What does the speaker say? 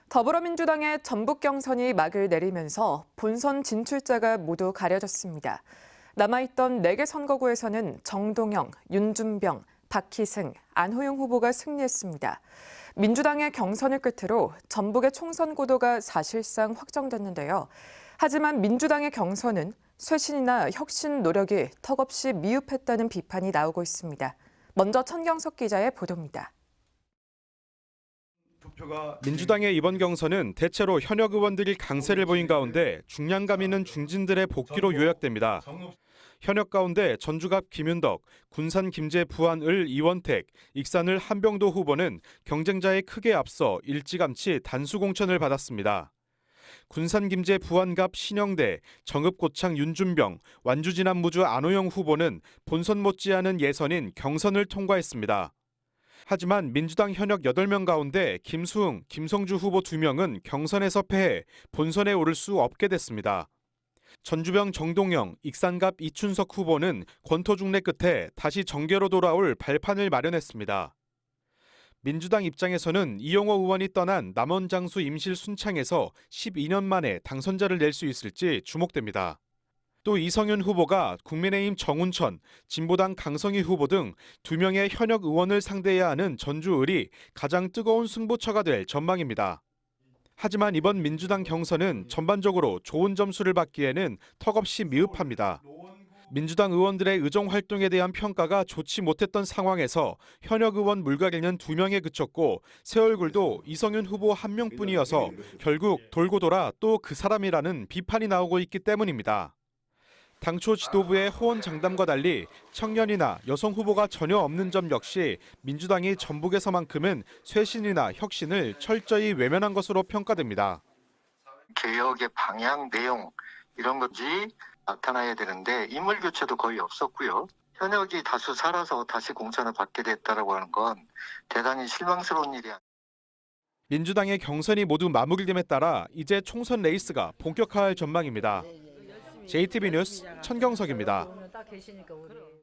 더불어민주당의 전북 경선이 막을 내리면서 본선 진출자가 모두 가려졌습니다. 남아있던 4개 선거구에서는 정동영, 윤준병, 박희승, 안호영 후보가 승리했습니다. 민주당의 경선을 끝으로 전북의 총선 구도가 사실상 확정됐는데요. 하지만 민주당의 경선은 쇄신이나 혁신 노력이 턱없이 미흡했다는 비판이 나오고 있습니다. 먼저 천경석 기자의 보도입니다. 민주당의 이번 경선은 대체로 현역 의원들이 강세를 보인 가운데 중량감 있는 중진들의 복귀로 요약됩니다. 현역 가운데 전주갑 김윤덕, 군산 김제 부안을 이원택, 익산을 한병도 후보는 경쟁자에 크게 앞서 일찌감치 단수 공천을 받았습니다. 군산 김제 부안갑 신영대, 정읍고창 윤준병, 완주진안 무주 안호영 후보는 본선 못지않은 예선인 경선을 통과했습니다. 하지만 민주당 현역 8명 가운데 김수흥, 김성주 후보 2명은 경선에서 패해 본선에 오를 수 없게 됐습니다. 전주병 정동영, 익산갑 이춘석 후보는 권토중례 끝에 다시 정계로 돌아올 발판을 마련했습니다. 민주당 입장에서는 이용호 의원이 떠난 남원장수 임실 순창에서 12년 만에 당선자를 낼 수 있을지 주목됩니다. 또 이성윤 후보가 국민의힘 정운천, 진보당 강성희 후보 등 2명의 현역 의원을 상대해야 하는 전주을이 가장 뜨거운 승부처가 될 전망입니다. 하지만 이번 민주당 경선은 전반적으로 좋은 점수를 받기에는 턱없이 미흡합니다. 민주당 의원들의 의정 활동에 대한 평가가 좋지 못했던 상황에서 현역 의원 물갈이는 2명에 그쳤고 새 얼굴도 이성윤 후보 1명뿐이어서 결국 돌고 돌아 또 그 사람이라는 비판이 나오고 있기 때문입니다. 당초 지도부의 호언 장담과 달리 청년이나 여성 후보가 전혀 없는 점 역시 민주당이 전북에서만큼은 쇄신이나 혁신을 철저히 외면한 것으로 평가됩니다. 개혁의 방향, 내용 이런 것이 나타나야 되는데 인물 교체도 거의 없었고요. 현역이 다수 살아서 다시 공천을 받게 됐다라고 하는 건 대단히 실망스러운 일이야. 민주당의 경선이 모두 마무리됨에 따라 이제 총선 레이스가 본격화할 전망입니다. JTB 뉴스 천경석입니다.